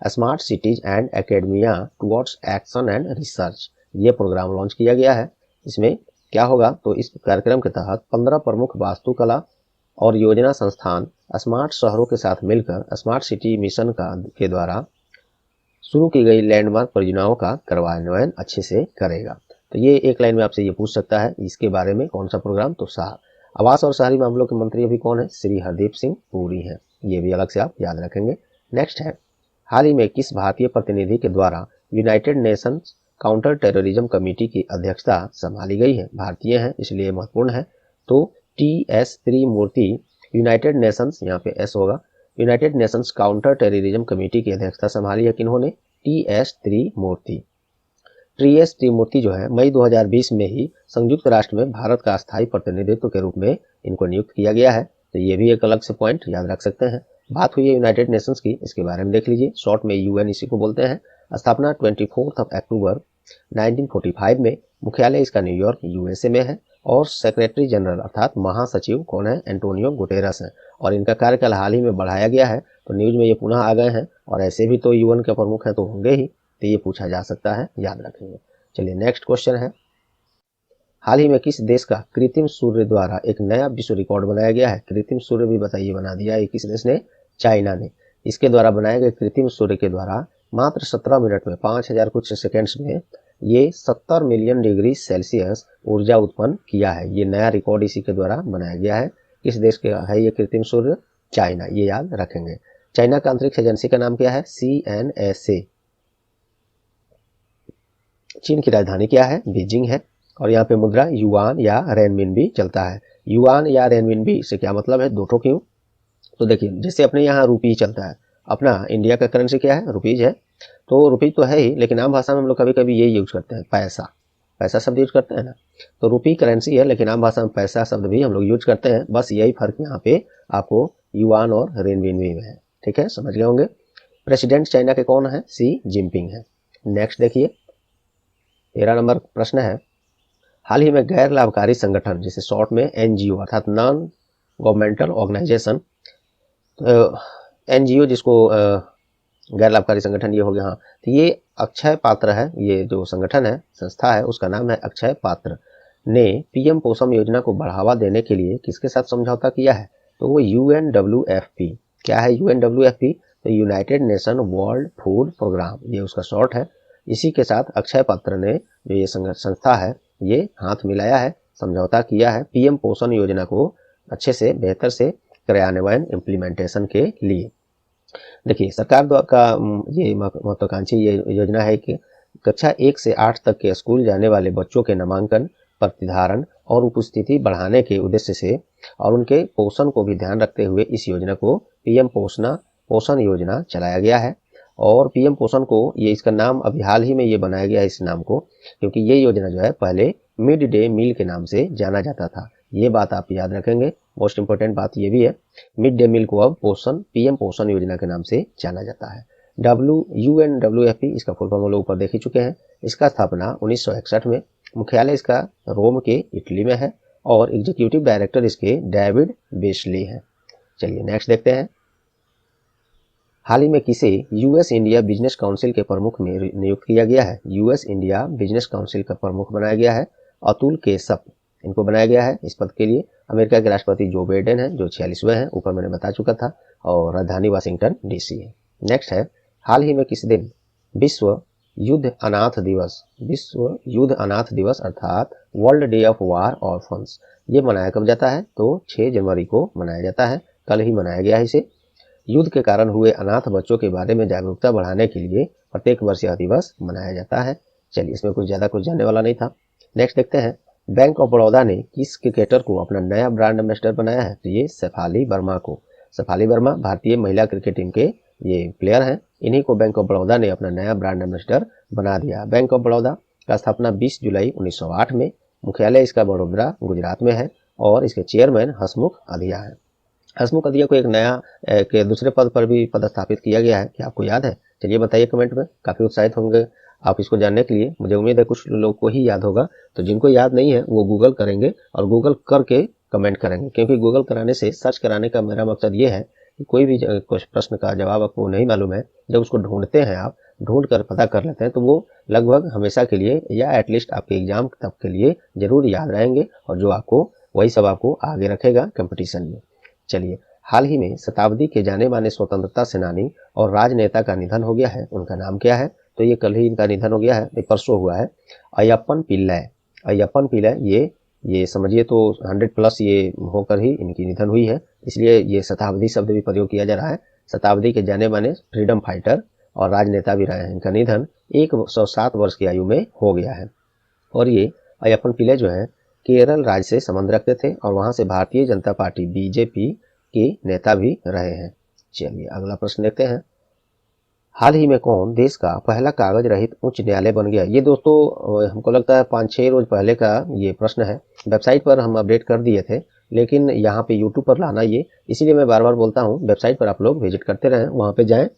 [SPEAKER 1] Smart cities and academia towards action and research. ये प्रोग्राम लॉन्च किया गया है। इसमें क्या होगा, तो इस कार्यक्रम के तहत 15 प्रमुख वास्तुकला और योजना संस्थान स्मार्ट शहरों के साथ मिलकर स्मार्ट सिटी मिशन के द्वारा शुरू की गई लैंडमार्क परियोजनाओं का कार्यान्वयन अच्छे से करेगा। तो ये एक लाइन में आपसे ये पूछ सकता है इसके बारे में कौन सा प्रोग्राम, तो आवास और शहरी मामलों के मंत्री अभी कौन है? श्री हरदीप सिंह पुरी हैं। ये भी अलग से आप याद रखेंगे। नेक्स्ट है, हाल ही में किस भारतीय प्रतिनिधि के द्वारा United Nations counter terrorism committee की अध्यक्षता संभाली गई है? भारतीय है इसलिए महत्वपूर्ण है। तो TS त्रिमूर्ति यूनाइटेड नेशंस, यहाँ पे S होगा, United Nations counter terrorism committee की अध्यक्षता संभाली है किन्होंने? TS त्रिमूर्ति जो है मई 2020 में ही संयुक्त राष्ट्र में भारत का स्थायी प्रतिनिधित्व के रूप में इनको नियुक्त किया गया है। तो ये भी एक अलग से पॉइंट याद रख सकते हैं। बात हुई है यूनाइटेड नेशंस की, इसके बारे में देख लीजिए। शॉर्ट में UN इसी को बोलते हैं। स्थापना 24 अक्टूबर 1945 में, मुख्यालय इसका न्यूयॉर्क USA में है और सेक्रेटरी जनरल अर्थात महासचिव कौन है? एंटोनियो गुटेरस है। और इनका कार्यकाल हाल ही में बढ़ाया गया है, तो न्यूज में ये पुनः आ गए हैं। और ऐसे भी तो UN के प्रमुख हैं तो होंगे ही, तो ये पूछा जा सकता है, याद रखेंगे। चलिए नेक्स्ट क्वेश्चन है, हाल ही में किस देश का कृत्रिम सूर्य द्वारा एक नया विश्व रिकॉर्ड बनाया गया है? कृत्रिम सूर्य भी बताइए बना दिया है किस देश ने? चाइना ने। इसके द्वारा बनाए गए कृत्रिम सूर्य के द्वारा मात्र 17 मिनट में 5000 कुछ सेकेंड्स में ये 70 मिलियन डिग्री सेल्सियस ऊर्जा उत्पन्न किया है। ये नया रिकॉर्ड इसी के द्वारा बनाया गया है। किस देश का है ये कृत्रिम सूर्य? चाइना। ये याद रखेंगे। चाइना का अंतरिक्ष एजेंसी का नाम क्या है? CNSA। चीन की राजधानी क्या है? बीजिंग है। और यहाँ पे मुद्रा युआन या रेनमिनबी चलता है। युआन या रेनमिनबी से क्या मतलब है? दो क्यों? तो देखिए, जैसे अपने यहाँ रुपी चलता है, अपना इंडिया का करेंसी क्या है? रुपीज है। तो रुपी तो है ही, लेकिन आम भाषा में हम लोग कभी कभी ये यूज करते हैं, पैसा शब्द यूज करते हैं ना। तो रुपी करेंसी है, लेकिन आम भाषा में पैसा शब्द भी हम लोग यूज करते हैं। बस यही फर्क यहाँ पे आपको युआन और रेनमिनबी में है। ठीक है, समझ गए होंगे। प्रेसिडेंट चाइना के कौन है? शी जिनपिंग है। नेक्स्ट देखिए, 13 नंबर प्रश्न है, हाल ही में गैर लाभकारी संगठन, जिसे शॉर्ट में NGO अर्थात नॉन गवर्नमेंटल ऑर्गेनाइजेशन, NGO जिसको गैर लाभकारी संगठन ये हो गया। हाँ, तो ये अक्षय पात्र है, ये जो संगठन है, संस्था है, उसका नाम है अक्षय पात्र, ने PM पोषण योजना को बढ़ावा देने के लिए किसके साथ समझौता किया है? तो वो UNWFP। क्या है UNWFP? तो United Nation World Food Programme, ये उसका शॉर्ट है। इसी के साथ अक्षय पात्र ने जो ये संस्था है ये हाथ मिलाया है, समझौता किया है PM पोषण योजना को अच्छे से बेहतर से कार्यान्वयन इम्प्लीमेंटेशन के लिए। देखिए, सरकार का ये महत्वाकांक्षी ये योजना है कि कक्षा 1 से 8 तक के स्कूल जाने वाले बच्चों के नामांकन, प्रतिधारण और उपस्थिति बढ़ाने के उद्देश्य से और उनके पोषण को भी ध्यान रखते हुए इस योजना को PM पोषण योजना चलाया गया है। और PM पोषण को ये इसका नाम अभी हाल ही में ये बनाया गया है इस नाम को, क्योंकि ये योजना जो है पहले मिड डे मील के नाम से जाना जाता था। ये बात आप याद रखेंगे। मोस्ट इंपॉर्टेंट बात ये भी है, मिड डे मील को अब पोषण पीएम पोषण योजना के नाम से जाना जाता है। UNWFP इसका फुल फॉर्म हम लोग ऊपर देख ही चुके हैं। इसका स्थापना 1961 में, मुख्यालय इसका रोम के इटली में है और एग्जीक्यूटिव डायरेक्टर इसके डेविड बेस्ली हैं। चलिए नेक्स्ट देखते हैं। हाल ही में किसे यूएस इंडिया बिजनेस काउंसिल के प्रमुख में नियुक्त किया गया है? यूएस इंडिया बिजनेस काउंसिल का प्रमुख बनाया गया है अतुल केशप, इनको बनाया गया है इस पद के लिए। अमेरिका के राष्ट्रपति जो बाइडेन है जो 46वें हैं, ऊपर मैंने बता चुका था, और राजधानी वाशिंगटन DC है। नेक्स्ट है, हाल ही में किस दिन विश्व युद्ध अनाथ दिवस अर्थात world day of war orphans ये मनाया कब जाता है? तो 6 जनवरी को मनाया जाता है, कल ही मनाया गया है इसे। युद्ध के कारण हुए अनाथ बच्चों के बारे में जागरूकता बढ़ाने के लिए प्रत्येक वर्ष यह दिवस मनाया जाता है। चलिए, इसमें कुछ जानने वाला नहीं था। नेक्स्ट देखते हैं, बैंक ऑफ बड़ौदा ने किस क्रिकेटर को अपना नया ब्रांड एम्बेसडर बनाया है? तो ये शेफाली वर्मा को। शेफाली वर्मा भारतीय महिला क्रिकेट टीम के ये प्लेयर हैं, इन्हीं को बैंक ऑफ बड़ौदा ने अपना नया ब्रांड एम्बेसडर बना दिया। बैंक ऑफ बड़ौदा का स्थापना 20 जुलाई 1908 में, मुख्यालय इसका बड़ोदरा गुजरात में है और इसके चेयरमैन हसमुख अधिया है। हसमुख अधिया को एक नया के दूसरे पद पर भी पदस्थापित किया गया है, क्या आपको याद है? चलिए बताइए कमेंट में, काफ़ी उत्साहित होंगे आप इसको जानने के लिए। मुझे उम्मीद है कुछ लोगों को ही याद होगा, तो जिनको याद नहीं है वो गूगल करेंगे और गूगल करके कमेंट करेंगे, क्योंकि गूगल कराने से, सर्च कराने का मेरा मकसद ये है कि कोई भी कुछ प्रश्न का जवाब आपको नहीं मालूम है, जब उसको ढूंढते हैं, आप ढूंढ कर पता कर लेते हैं, तो वो लगभग हमेशा के लिए या एटलीस्ट आपके एग्जाम तक के लिए जरूर याद रहेंगे, और जो आपको वही सब आपको आगे रखेगा कंपटीशन में। चलिए, हाल ही में शताब्दी के जाने माने स्वतंत्रता सेनानी और राजनेता का निधन हो गया है, उनका नाम क्या है? तो ये कल ही इनका निधन हो गया है, ये परसों हुआ है। अय्यप्पन पिल्लै, ये समझिए तो 100+ ये होकर ही इनकी निधन हुई है, इसलिए ये शताब्दी शब्द भी प्रयोग किया जा रहा है। शताब्दी के जाने माने फ्रीडम फाइटर और राजनेता भी रहे हैं। इनका निधन 107 वर्ष की आयु में हो गया है। और ये अय्यप्पन पिल्लै जो है केरल राज्य से संबंध रखते थे और वहां से भारतीय जनता पार्टी BJP के नेता भी रहे हैं। चलिए अगला प्रश्न देखते हैं, हाल ही में कौन देश का पहला कागज रहित उच्च न्यायालय बन गया? ये दोस्तों हमको लगता है 5-6 रोज पहले का ये प्रश्न है। वेबसाइट पर हम अपडेट कर दिए थे, लेकिन यहाँ पे यूट्यूब पर लाना ये, इसीलिए मैं बार बार बोलता हूँ वेबसाइट पर आप लोग विजिट करते रहें, वहाँ पे जाएं,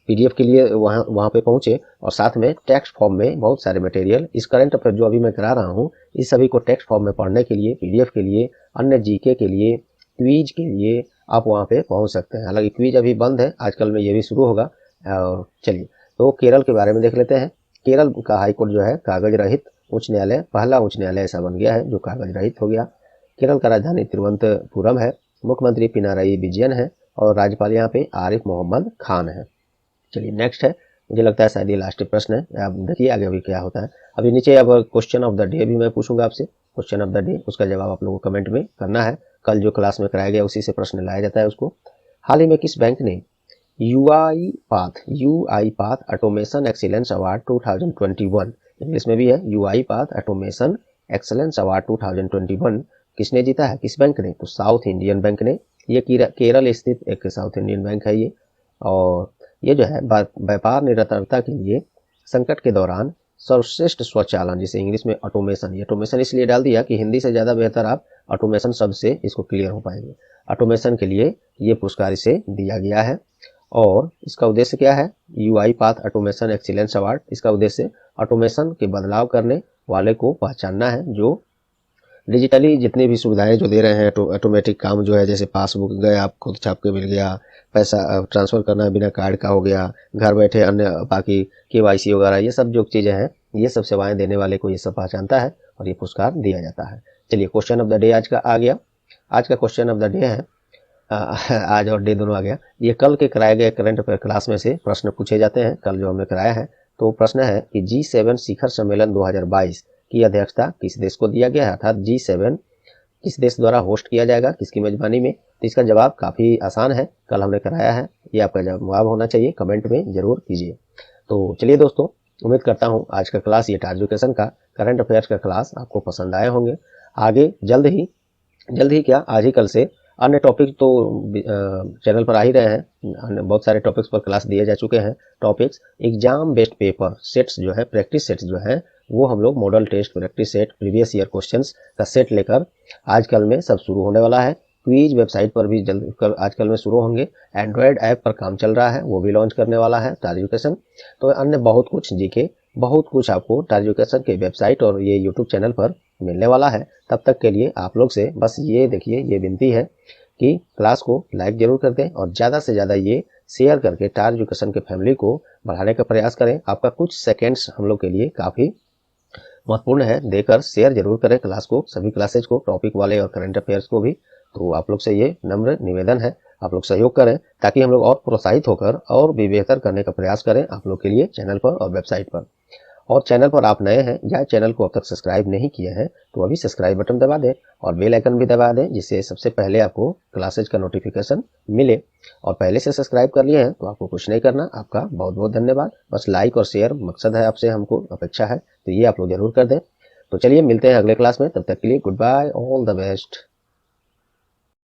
[SPEAKER 1] PDF के लिए वहाँ पे पहुँचे, और साथ में टेक्स्ट फॉर्म में बहुत सारे मटेरियल, इस करंट अफेयर जो अभी मैं करा रहा हूँ, इस सभी को टेक्स्ट फॉर्म में पढ़ने के लिए, PDF के लिए, अन्य GK के लिए, क्विज के लिए आप वहाँ पे पहुँच सकते हैं। हालांकि क्विज अभी बंद है, आजकल में ये भी शुरू होगा। और चलिए, तो केरल के बारे में देख लेते हैं। केरल का हाईकोर्ट जो है कागज रहित उच्च न्यायालय, पहला उच्च न्यायालय ऐसा बन गया है जो कागज रहित हो गया। केरल का राजधानी तिरुवनंतपुरम है, मुख्यमंत्री पिनाराई विजयन है और राज्यपाल यहाँ पे आरिफ मोहम्मद खान है। चलिए नेक्स्ट है, मुझे लगता है शायद ये लास्ट प्रश्न है, आप देखिए आगे अभी क्या होता है। अभी नीचे अब क्वेश्चन ऑफ द डे भी मैं पूछूंगा आपसे, क्वेश्चन ऑफ द डे, उसका जवाब आप लोगों को कमेंट में करना है। कल जो क्लास में कराया गया उसी से प्रश्न लाया जाता है उसको। हाल ही में किस बैंक ने UiPath automation excellence award 2021, English में भी है, UiPath ऑटोमेशन एक्सीलेंस अवार्ड 2021 किसने जीता है? किस बैंक ने? तो साउथ इंडियन बैंक ने। ये केरल स्थित एक साउथ इंडियन बैंक है ये, और ये जो है व्यापार निरंतरता के लिए संकट के दौरान सर्वश्रेष्ठ स्वचालन, जिसे इंग्लिश में ऑटोमेशन, ये ऑटोमेशन इसलिए डाल दिया कि हिंदी से ज़्यादा बेहतर आप ऑटोमेशन शब्द से इसको क्लियर हो पाएंगे। ऑटोमेशन के लिए ये पुरस्कार इसे दिया गया है, और इसका उद्देश्य क्या है? UiPath ऑटोमेशन एक्सीलेंस अवार्ड, इसका उद्देश्य ऑटोमेशन के बदलाव करने वाले को पहचानना है, जो डिजिटली जितनी भी सुविधाएं जो दे रहे हैं, ऑटोमेटिक काम जो है, जैसे पासबुक गए आप खुद छाप के मिल गया, पैसा ट्रांसफ़र करना बिना कार्ड का हो गया, घर बैठे अन्य बाकी KYC वगैरह, ये सब जो चीज़ें हैं, ये सब सेवाएं देने वाले को ये सब पहचानता है और ये पुरस्कार दिया जाता है। चलिए, क्वेश्चन ऑफ द डे आज का आ गया। आज का क्वेश्चन ऑफ द डे है, आज और डे दोनों आ गया, ये कल के कराए गए करंट अफेयर क्लास में से प्रश्न पूछे जाते हैं, कल जो हमने कराया है। तो प्रश्न है कि G7 शिखर सम्मेलन 2022 की अध्यक्षता किस देश को दिया गया है, अर्थात G7 किस देश द्वारा होस्ट किया जाएगा, किसकी मेजबानी में? तो इसका जवाब काफ़ी आसान है, कल हमने कराया है, ये आपका जवाब होना चाहिए, कमेंट में जरूर कीजिए। तो चलिए दोस्तों, उम्मीद करता हूँ आज का क्लास, ये टार एजुकेशन का करंट अफेयर्स का क्लास आपको पसंद आए होंगे। आगे जल्द ही क्या, आज ही कल से अन्य टॉपिक तो चैनल पर आ ही रहे हैं, बहुत सारे टॉपिक्स पर क्लास दिए जा चुके हैं। Topics exam based paper sets जो है, प्रैक्टिस सेट्स जो है, वो हम लोग model test, practice set, previous year questions का सेट लेकर आज कल में सब शुरू होने वाला है। क्विज वेबसाइट पर भी जल्द आजकल में शुरू होंगे। एंड्रॉयड ऐप पर काम चल रहा है, वो भी लॉन्च करने वाला है स्टार एजुकेशन। तो अन्य बहुत कुछ जीके, बहुत कुछ आपको स्टार एजुकेशन के वेबसाइट और ये यूट्यूब चैनल पर मिलने वाला है। तब तक के लिए आप लोग से बस ये देखिए, ये विनती है कि क्लास को लाइक जरूर कर दें और ज़्यादा से ज़्यादा ये शेयर करके स्टार एजुकेशन के फैमिली को बढ़ाने का प्रयास करें। आपका कुछ सेकेंड्स हम लोग के लिए काफ़ी महत्वपूर्ण है, देकर शेयर जरूर करें क्लास को, सभी क्लासेज को, टॉपिक वाले और करंट अफेयर्स को भी। तो आप लोग से ये नम्र निवेदन है, आप लोग सहयोग करें ताकि हम लोग और प्रोत्साहित होकर और भी बेहतर करने का प्रयास करें आप लोग के लिए चैनल पर और वेबसाइट पर। और चैनल पर आप नए हैं या चैनल को अब तक सब्सक्राइब नहीं किए हैं तो अभी सब्सक्राइब बटन दबा दें और बेल आइकन भी दबा दें, जिससे सबसे पहले आपको क्लासेज का नोटिफिकेशन मिले। और पहले से सब्सक्राइब कर लिए हैं तो आपको कुछ नहीं करना, आपका बहुत बहुत धन्यवाद। बस लाइक और शेयर मकसद है, आपसे हमको अपेक्षा है, तो ये आप लोग जरूर कर दें। तो चलिए मिलते हैं अगले क्लास में, तब तक के लिए goodbye, all the best.